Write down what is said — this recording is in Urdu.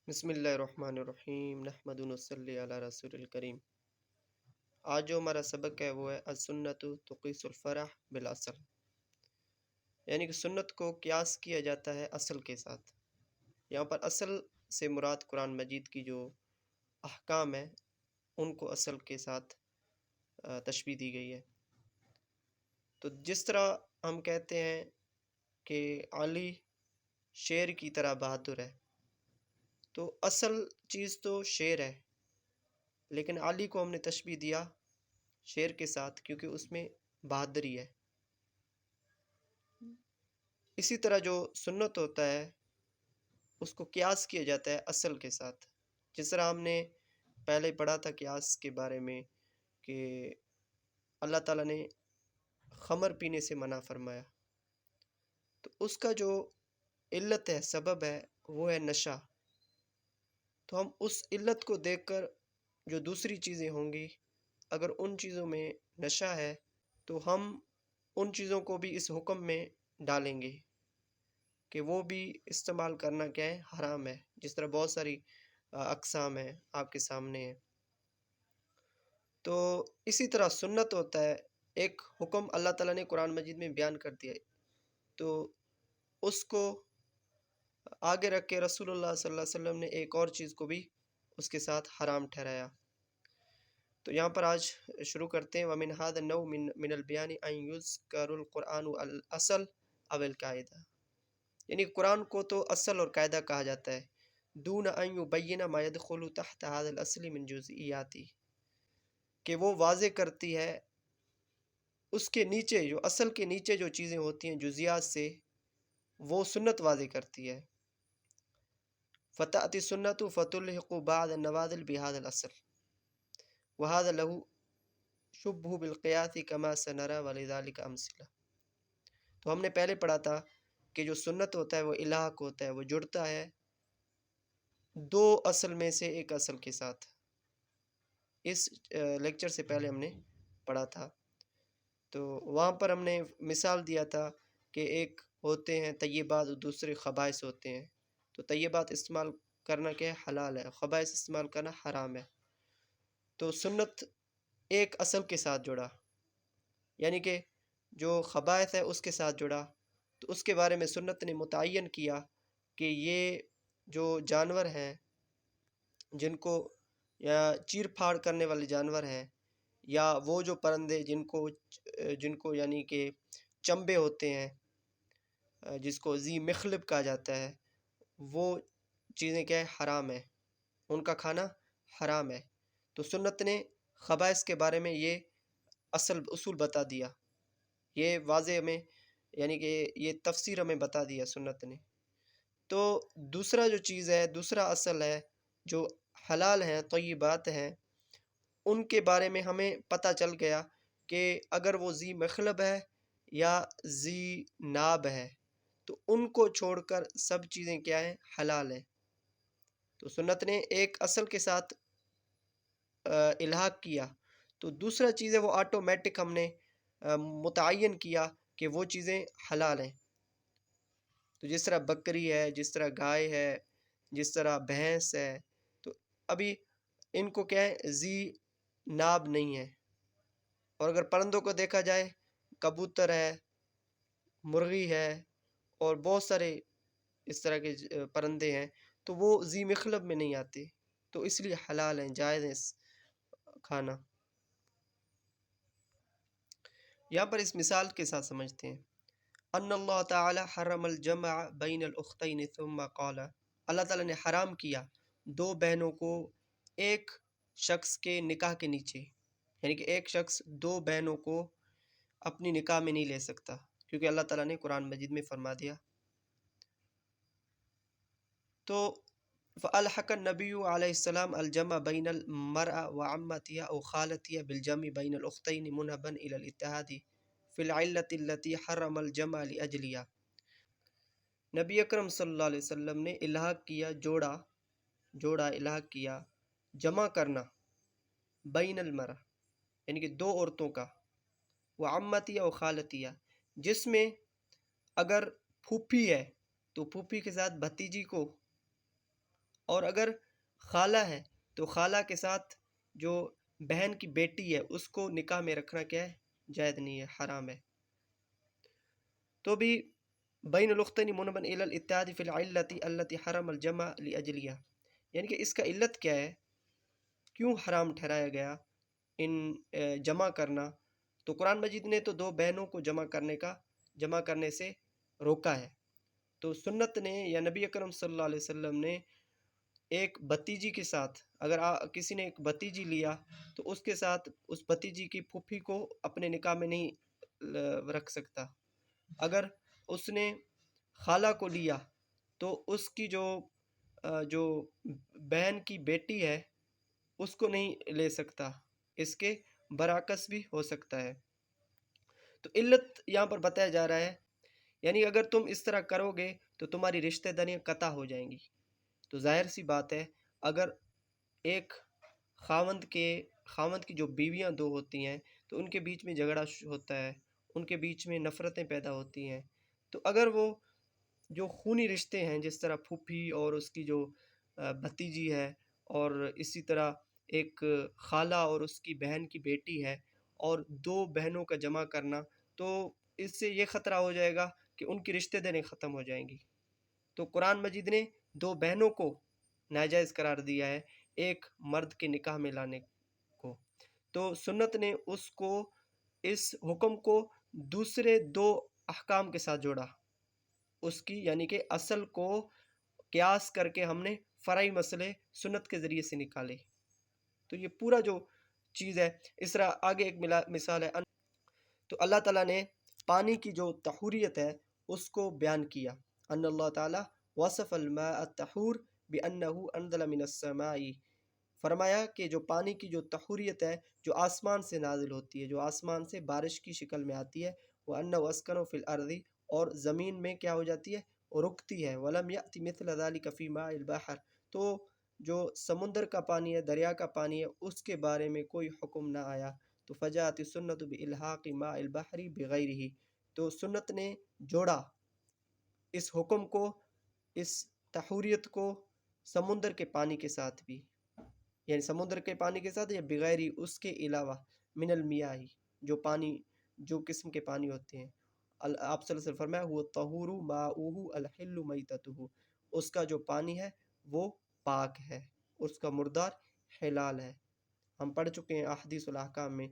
بسم اللہ الرحمن الرحیم نحمد ونصلی علی رسول الکریم۔ آج جو ہمارا سبق ہے وہ ہے السنت تقیس الفرح بالاصل، یعنی کہ سنت کو قیاس کیا جاتا ہے اصل کے ساتھ۔ یہاں پر اصل سے مراد قرآن مجید کی جو احکام ہیں ان کو اصل کے ساتھ تشبیہ دی گئی ہے۔ تو جس طرح ہم کہتے ہیں کہ علی شیر کی طرح بہادر ہے، تو اصل چیز تو شیر ہے، لیکن علی کو ہم نے تشبیہ دیا شیر کے ساتھ کیونکہ اس میں بہادری ہے۔ اسی طرح جو سنت ہوتا ہے اس کو قیاس کیا جاتا ہے اصل کے ساتھ، جس طرح ہم نے پہلے پڑھا تھا قیاس کے بارے میں کہ اللہ تعالیٰ نے خمر پینے سے منع فرمایا، تو اس کا جو علت ہے، سبب ہے، وہ ہے نشہ۔ تو ہم اس علت کو دیکھ کر جو دوسری چیزیں ہوں گی، اگر ان چیزوں میں نشہ ہے تو ہم ان چیزوں کو بھی اس حکم میں ڈالیں گے کہ وہ بھی استعمال کرنا کیا ہے، حرام ہے۔ جس طرح بہت ساری اقسام ہیں آپ کے سامنے ہیں۔ تو اسی طرح سنت ہوتا ہے، ایک حکم اللہ تعالیٰ نے قرآن مجید میں بیان کر دیا ہے، تو اس کو آگے رکھ کے رسول اللہ صلی اللہ علیہ وسلم نے ایک اور چیز کو بھی اس کے ساتھ حرام ٹھہرایا۔ تو یہاں پر آج شروع کرتے ہیں وَمِنْ هَذَا النَّوْعِ مِنَ الْبِيَانِ أَنْ يُذْكَرُ الْقُرْآنُ الْأَصْلَ أَوْ الْقَاعِدَةَ، یعنی قرآن کو تو اصل اور قاعدہ کہا جاتا ہے، دون ان یبین ما يدخل تحت هذا الاصل من جزئیاتی، کہ وہ واضح کرتی ہے اس کے نیچے، جو اصل کے نیچے جو چیزیں ہوتی ہیں جزیات سے، وہ سنت واضح کرتی ہے۔ فتأتی سنت فتلحق بعض النوازل بهذا الاصل وهذا له شبہ بالقیاس کما سنرى ولذلك امثلہ۔ تو ہم نے پہلے پڑھا تھا کہ جو سنت ہوتا ہے وہ الحاق ہوتا ہے، وہ جڑتا ہے دو اصل میں سے ایک اصل کے ساتھ۔ اس لیکچر سے پہلے ہم نے پڑھا تھا، تو وہاں پر ہم نے مثال دیا تھا کہ ایک ہوتے ہیں طیبات اور دوسرے خبائث ہوتے ہیں، تو طیبات استعمال کرنا کیا ہے، حلال ہے، خبائث استعمال کرنا حرام ہے۔ تو سنت ایک اصل کے ساتھ جڑا، یعنی کہ جو خبائث ہے اس کے ساتھ جڑا، تو اس کے بارے میں سنت نے متعین کیا کہ یہ جو جانور ہیں جن کو، یا چیر پھاڑ کرنے والے جانور ہیں، یا وہ جو پرندے جن کو یعنی کہ چمبے ہوتے ہیں، جس کو ذی مخلب کہا جاتا ہے، وہ چیزیں کیا ہے، حرام ہے، ان کا کھانا حرام ہے۔ تو سنت نے خبائث کے بارے میں یہ اصول بتا دیا، یہ واضح ہمیں، یعنی کہ یہ تفسیر ہمیں بتا دیا سنت نے۔ تو دوسرا جو چیز ہے، دوسرا اصل ہے، جو حلال ہیں، طیبات ہیں، ان کے بارے میں ہمیں پتہ چل گیا کہ اگر وہ ذی مخلب ہے یا ذی ناب ہے تو ان کو چھوڑ کر سب چیزیں کیا ہیں، حلال ہیں۔ تو سنت نے ایک اصل کے ساتھ الحاق کیا، تو دوسرا چیز ہے وہ آٹومیٹک ہم نے متعین کیا کہ وہ چیزیں حلال ہیں۔ تو جس طرح بکری ہے، جس طرح گائے ہے، جس طرح بھینس ہے، تو ابھی ان کو کیا ہے، ذی ناب نہیں ہے۔ اور اگر پرندوں کو دیکھا جائے، کبوتر ہے، مرغی ہے، اور بہت سارے اس طرح کے پرندے ہیں، تو وہ ذی مخلب میں نہیں آتے، تو اس لیے حلال ہیں، جائز ہیں کھانا۔ یہاں پر اس مثال کے ساتھ سمجھتے ہیں، ان اللہ تعالی حرم الجمع بین الاختین ثم قال، اللہ تعالیٰ نے حرام کیا دو بہنوں کو ایک شخص کے نکاح کے نیچے، یعنی کہ ایک شخص دو بہنوں کو اپنی نکاح میں نہیں لے سکتا، کیونکہ اللہ تعالیٰ نے قرآن مجید میں فرما دیا۔ تو فَأَلْحَقَ النَّبِيُّ علیہ السلام الجمع بین المرأة وعمتها او خالتها بالجمع بین الاختین منہبا الی الاتحاد فی العلة التي حرم الجمع لأجلها۔ نبی اکرم صلی اللہ علیہ وسلم نے الحاق کیا، جوڑا الحاق کیا، جمع کرنا، بین المرأة یعنی کہ دو عورتوں کا، وعمتها او خالتها جس میں اگر پھوپھی ہے تو پھوپھی کے ساتھ بھتیجی کو، اور اگر خالہ ہے تو خالہ کے ساتھ جو بہن کی بیٹی ہے اس کو نکاح میں رکھنا کیا ہے؟ جائز نہیں ہے، حرام ہے۔ تو بھی بین الاختین منبن الی الاتحاد فی العلت التي حرم الجمع لاجلها، یعنی کہ اس کا علت کیا ہے، کیوں حرام ٹھہرایا گیا ان جمع کرنا؟ تو قرآن مجید نے تو دو بہنوں کو جمع کرنے سے روکا ہے، تو سنت نے یا نبی اکرم صلی اللہ علیہ وسلم نے ایک بھتیجی کے ساتھ، اگر کسی نے ایک بھتیجی لیا تو اس کے ساتھ اس بھتیجی کی پھوپھی کو اپنے نکاح میں نہیں رکھ سکتا۔ اگر اس نے خالہ کو لیا تو اس کی جو بہن کی بیٹی ہے اس کو نہیں لے سکتا، اس کے برعکس بھی ہو سکتا ہے۔ تو علت یہاں پر بتایا جا رہا ہے، یعنی اگر تم اس طرح کرو گے تو تمہاری رشتہ داریاں قطع ہو جائیں گی۔ تو ظاہر سی بات ہے، اگر ایک خاوند کی جو بیویاں دو ہوتی ہیں تو ان کے بیچ میں جھگڑا ہوتا ہے، ان کے بیچ میں نفرتیں پیدا ہوتی ہیں، تو اگر وہ جو خونی رشتے ہیں جس طرح پھوپھی اور اس کی جو بھتیجی ہے، اور اسی طرح ایک خالہ اور اس کی بہن کی بیٹی ہے، اور دو بہنوں کا جمع کرنا، تو اس سے یہ خطرہ ہو جائے گا کہ ان کی رشتے داریں ختم ہو جائیں گی۔ تو قرآن مجید نے دو بہنوں کو ناجائز قرار دیا ہے ایک مرد کے نکاح میں لانے کو، تو سنت نے اس حکم کو دوسرے دو احکام کے ساتھ جوڑا، اس کی یعنی کہ اصل کو قیاس کر کے ہم نے فرعی مسئلے سنت کے ذریعے سے نکالے۔ تو یہ پورا جو چیز ہے، اس طرح آگے ایک مثال ہے، تو اللہ تعالیٰ نے پانی کی جو طہوریت ہے اس کو بیان کیا، ان اللہ تعالیٰ وصف الماء الطہور بانہ انزل من السماء، فرمایا کہ جو پانی کی جو طہوریت ہے جو آسمان سے نازل ہوتی ہے، جو آسمان سے بارش کی شکل میں آتی ہے، وَأَنَّهُ أَسْكَنُ فِي الْأَرْضِ، اور زمین میں کیا ہو جاتی ہے، وہ رکتی ہے، وَلَمْ يَأْتِ مِثْلَ ذَلِكَ فِي مَاءِ الْبَحْرِ، تو جو سمندر کا پانی ہے، دریا کا پانی ہے، اس کے بارے میں کوئی حکم نہ آیا۔ تو فجاءت السنۃ بإلحاق ماء البحر بغیرہ، تو سنت نے جوڑا اس حکم کو، اس طہوریت کو سمندر کے پانی کے ساتھ بھی، یعنی سمندر کے پانی کے ساتھ یا بغیر اس کے علاوہ، من المیاہ، جو قسم کے پانی ہوتے ہیں۔ آپ صلی اللہ علیہ وسلم فرمایا هو الطہور ماؤہ الحل میتتہ، اس کا جو پانی ہے وہ پاک ہے، اس کا مردار حلال ہے۔ ہم پڑھ چکے ہیں احادیث الاحکام میں،